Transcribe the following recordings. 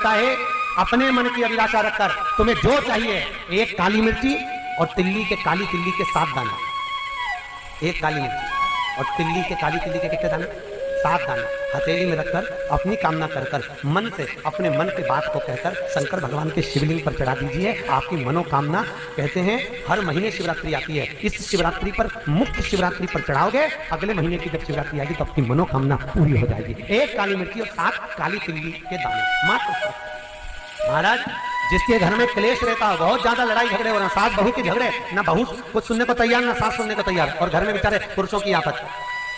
बोलता है अपने मन की अभिलाषा रखकर तुम्हें जो चाहिए, एक काली मिर्ची और तिल्ली के काली तिल्ली के 7 दाना, एक काली मिर्ची और तिल्ली के काली तिल्ली के कितने दाना, 7 दाना हथेली में रखकर अपनी कामना कर कर मन से अपने मन की बात को कहकर शंकर भगवान के शिवलिंग पर चढ़ा दीजिए। आपकी मनोकामना, कहते हैं हर महीने शिवरात्रि आती है, इस शिवरात्रि पर मुक्त शिवरात्रि पर चढ़ाओगे, अगले महीने की जब शिवरात्रि आएगी तो आपकी मनोकामना पूरी हो जाएगी। एक काली मिर्ची और 7 काली तिल्ली के दाने मात्र। महाराज जिसके घर में क्लेश रहता है, बहुत ज्यादा लड़ाई झगड़े हो रहे हैं, सास बहू के झगड़े, ना बहू कुछ सुनने को तैयार ना सास सुनने को तैयार, और घर में बेचारे पुरुषों की आफत,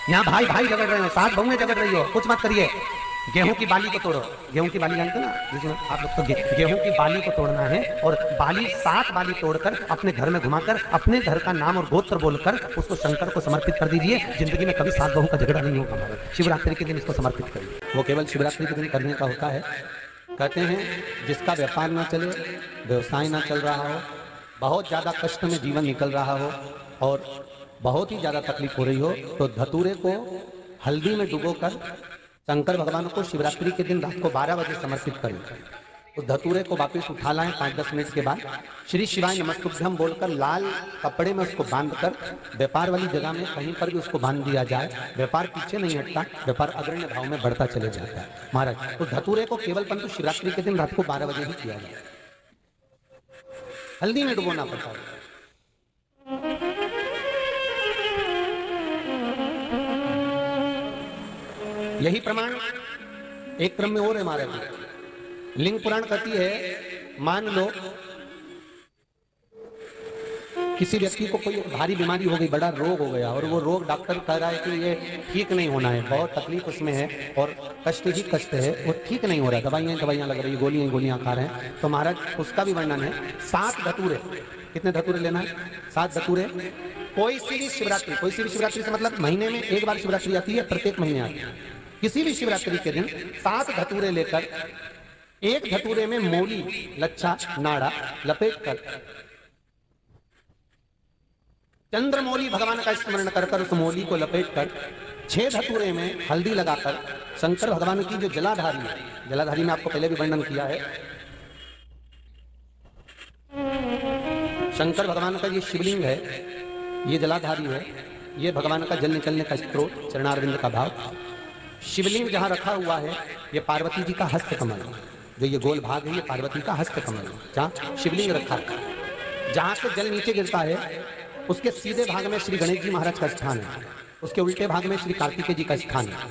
यहाँ भाई भाई झगड़ रहे हो, सास बहू में झगड़ रही हो, कुछ मत करिए। गेहूं की बाली को तोड़ो, गेहूं की बाली जानते ना, जिसमें आप लोग तो गेहूं की बाली को तोड़ना है और बाली 7 बाली तोड़कर अपने घर में घुमाकर अपने घर का नाम और गोत्र बोलकर उसको शंकर को समर्पित कर दीजिए। जिंदगी में कभी सास बहू का झगड़ा नहीं होगा। शिवरात्रि के दिन इसको समर्पित करिए, वो केवल शिवरात्रि के दिन करने का होता है। कहते हैं जिसका व्यापार ना चले, व्यवसाय ना चल रहा हो, बहुत ज़्यादा कष्ट में जीवन निकल रहा हो और बहुत ही ज़्यादा तकलीफ हो रही हो, तो धतूरे को हल्दी में डुबोकर शंकर भगवान को शिवरात्रि के दिन रात को 12 बजे समर्पित करें। उस धतूरे को वापस उठा लाएं 5-10 मिनट के बाद, श्री शिवाय नमस्तुभ्यम बोलकर लाल कपड़े में उसको बांधकर व्यापार वाली जगह में कहीं पर भी उसको बांध दिया जाए। व्यापार पीछे नहीं हटता, व्यापार अग्रण्य भाव में बढ़ता चले जाता है। महाराज उस धतूरे को केवल परंतु शिवरात्रि के दिन रात को 12 बजे ही किया जाए, हल्दी में डुबोना पड़ता है। यही प्रमाण एक क्रम में और है महाराज। लिंग पुराण कहती है, मान लो किसी व्यक्ति को कोई भारी बीमारी हो गई, बड़ा रोग हो गया और वो रोग डॉक्टर कह रहा है कि ये ठीक नहीं होना है, बहुत तकलीफ उसमें है और कष्ट ही कष्ट है, वो ठीक नहीं हो रहा है, दवाइयां लग रही है, गोलियां खा रहे हैं। तो महाराज उसका भी वर्णन है। 7 धतूरे, कितने धतूरे लेना है? 7 धतूरे। कोई सी भी शिवरात्रि से मतलब महीने में एक बार शिवरात्रि आती है, प्रत्येक महीने आती है। किसी भी शिवरात्रि के दिन 7 धतूरे लेकर एक धतूरे में मौली, लच्छा, नाड़ा लपेट कर चंद्रमौली भगवान का स्मरण कर कर उस मौली को लपेट कर 6 धतूरे में हल्दी लगाकर शंकर भगवान की जो जलाधारी है, जलाधारी में आपको पहले भी वर्णन किया है, शंकर भगवान का ये शिवलिंग है, ये जलाधारी है, ये भगवान का जल निकलने का स्त्रोत, चरणारविंद का भाव। शिवलिंग जहां रखा हुआ है ये पार्वती जी का हस्त कमल, जो ये गोल भाग है ये पार्वती का हस्त कमल, जहां शिवलिंग रखा है। जहां से जल नीचे गिरता है उसके सीधे भाग में श्री गणेश जी महाराज का स्थान है, उसके उल्टे भाग में श्री कार्तिकेय जी का स्थान है।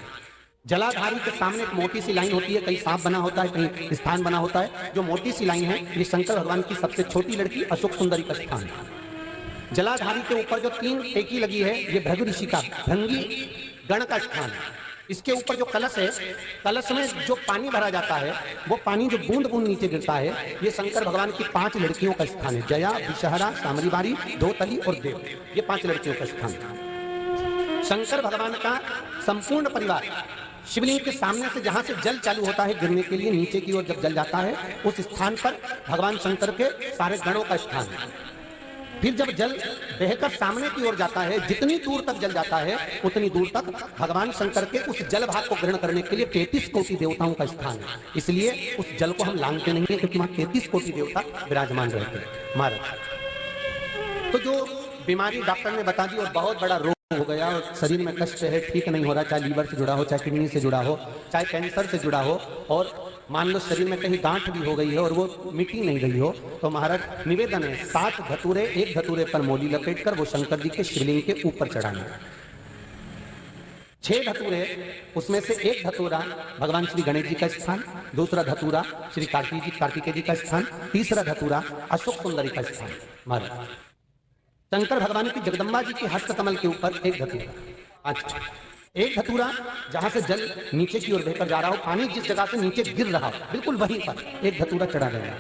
जलाधारी के सामने एक मोटी सी लाइन होती है, कहीं सांप बना होता है, कहीं स्थान बना होता है। जो मोटी सी लाइन है ये शंकर भगवान की सबसे छोटी लड़की अशोक सुंदरी का स्थान है। जलाधारी के ऊपर जो 3 टेकी लगी है ये भृगु ऋषि का भृंगी गण का स्थान है। इसके ऊपर जो कलश है, कलश में जो पानी भरा जाता है वो पानी जो बूंद बूंद नीचे गिरता है ये शंकर भगवान की 5 लड़कियों का स्थान है। जया, विषहरा, सामरीबारी, धोतली और देव, ये 5 लड़कियों का स्थान है। शंकर भगवान का संपूर्ण परिवार शिवलिंग के सामने से जहां से जल चालू होता है गिरने के लिए नीचे की ओर जब जल जाता है उस स्थान पर भगवान शंकर के सारे गणों का स्थान है। फिर जब जल बहकर सामने की ओर जाता है, जितनी दूर तक जल जाता है उतनी दूर तक भगवान शंकर के उस जल भाग को ग्रहण करने के लिए 33 कोटि देवताओं का स्थान है। इसलिए उस जल को हम लांघते नहीं है क्योंकि वहां 33 कोटि देवता विराजमान रहते हैं। महाराज तो जो बीमारी डॉक्टर ने बता दी और बहुत बड़ा रोग हो गया और शरीर में कष्ट है, ठीक नहीं हो रहा, चाहे लीवर से जुड़ा हो, चाहे किडनी से जुड़ा हो, चाहे कैंसर से जुड़ा हो, और मान लो शरीर में कहीं गांठ भी हो गई है और वो मिटी नहीं रही हो, तो महाराज निवेदन है 7 धतूरे, एक धतूरे पर मौली लपेटकर वो शंकर जी के शिवलिंग के ऊपर चढ़ाना। 6 धतूरे, उसमें से एक धतूरा भगवान श्री गणेश जी का स्थान, दूसरा धतूरा श्री कार्तिकेय जी का स्थान, तीसरा धतूरा अशोक सुंदरी का स्थान। महाराज शंकर भगवान की जगदम्बा जी के हस्त कमल के ऊपर एक धतूरा। अच्छा, एक धतूरा जहां से जल नीचे की ओर बहकर जा रहा हो, पानी जिस जगह से नीचे गिर रहा हो बिल्कुल वहीं पर एक धतूरा चढ़ा देना।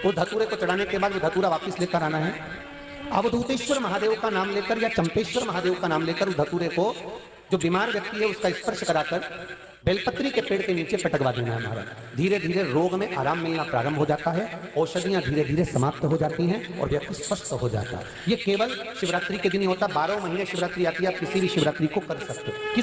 वो धतूरे को चढ़ाने के बाद वो धतूरा वापस लेकर आना है। अवधूतेश्वर महादेव का नाम लेकर या चंपेश्वर महादेव का नाम लेकर उस धतूरे को जो बीमार व्यक्ति है उसका स्पर्श कराकर बेलपत्री के पेड़ के नीचे पटकवा देना है। महाराज धीरे धीरे रोग में आराम मिलना प्रारंभ हो जाता है, औषधियां धीरे धीरे समाप्त हो जाती हैं और व्यक्ति स्वस्थ हो जाता है। ये केवल शिवरात्रि के दिन ही होता, 12 महीने शिवरात्रि आती है, आप किसी भी शिवरात्रि को कर सकते हो।